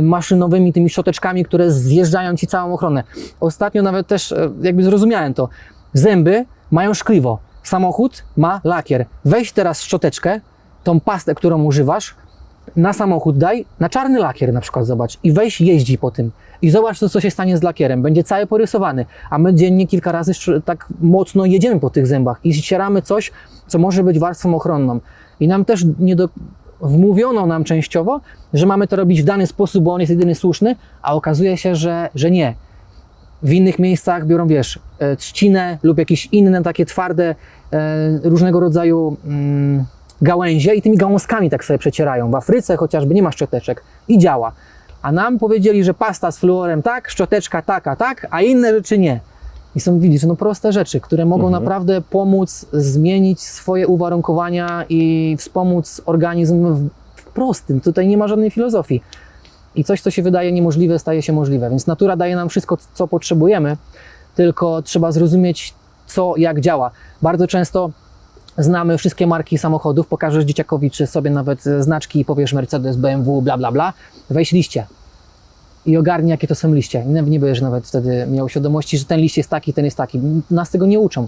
maszynowymi tymi szczoteczkami, które zjeżdżają ci całą ochronę. Ostatnio nawet też jakby zrozumiałem to. Zęby mają szkliwo, samochód ma lakier. Weź teraz szczoteczkę, tą pastę, którą używasz, na samochód daj, na czarny lakier na przykład zobacz i weź jeździ po tym i zobacz co się stanie z lakierem, będzie cały porysowany, a my dziennie kilka razy tak mocno jedziemy po tych zębach i ścieramy coś, co może być warstwą ochronną i nam też wmówiono nam częściowo, że mamy to robić w dany sposób, bo on jest jedyny słuszny, a okazuje się, że nie. W innych miejscach biorą, wiesz, trzcinę lub jakieś inne takie twarde różnego rodzaju gałęzie i tymi gałązkami tak sobie przecierają. W Afryce chociażby nie ma szczoteczek i działa. A nam powiedzieli, że pasta z fluorem tak, szczoteczka taka, tak, a inne rzeczy nie. I są, widzisz, no proste rzeczy, które mogą naprawdę pomóc zmienić swoje uwarunkowania i wspomóc organizm w prostym. Tutaj nie ma żadnej filozofii. I coś, co się wydaje niemożliwe, staje się możliwe. Więc natura daje nam wszystko, co potrzebujemy, tylko trzeba zrozumieć, co, jak działa. Bardzo często znamy wszystkie marki samochodów, pokażesz dzieciakowi, czy sobie nawet znaczki i powiesz Mercedes, BMW, bla, bla, bla. Weź liście i ogarnij, jakie to są liście. Nie będziesz nawet wtedy miał świadomości, że ten liść jest taki, ten jest taki. Nas tego nie uczą.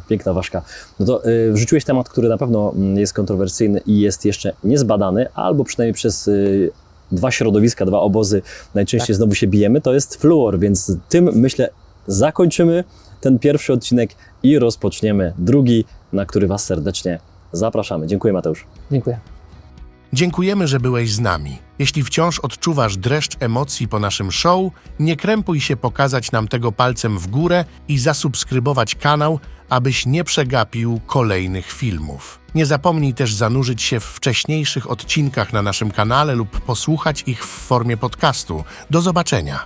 Piękna ważka. No to wrzuciłeś temat, który na pewno jest kontrowersyjny i jest jeszcze niezbadany, albo przynajmniej przez dwa środowiska, dwa obozy najczęściej znowu się bijemy, to jest fluor, więc tym myślę zakończymy ten pierwszy odcinek i rozpoczniemy drugi, na który Was serdecznie zapraszamy. Dziękuję, Mateusz. Dziękuję. Dziękujemy, że byłeś z nami. Jeśli wciąż odczuwasz dreszcz emocji po naszym show, nie krępuj się pokazać nam tego palcem w górę i zasubskrybować kanał, abyś nie przegapił kolejnych filmów. Nie zapomnij też zanurzyć się w wcześniejszych odcinkach na naszym kanale lub posłuchać ich w formie podcastu. Do zobaczenia!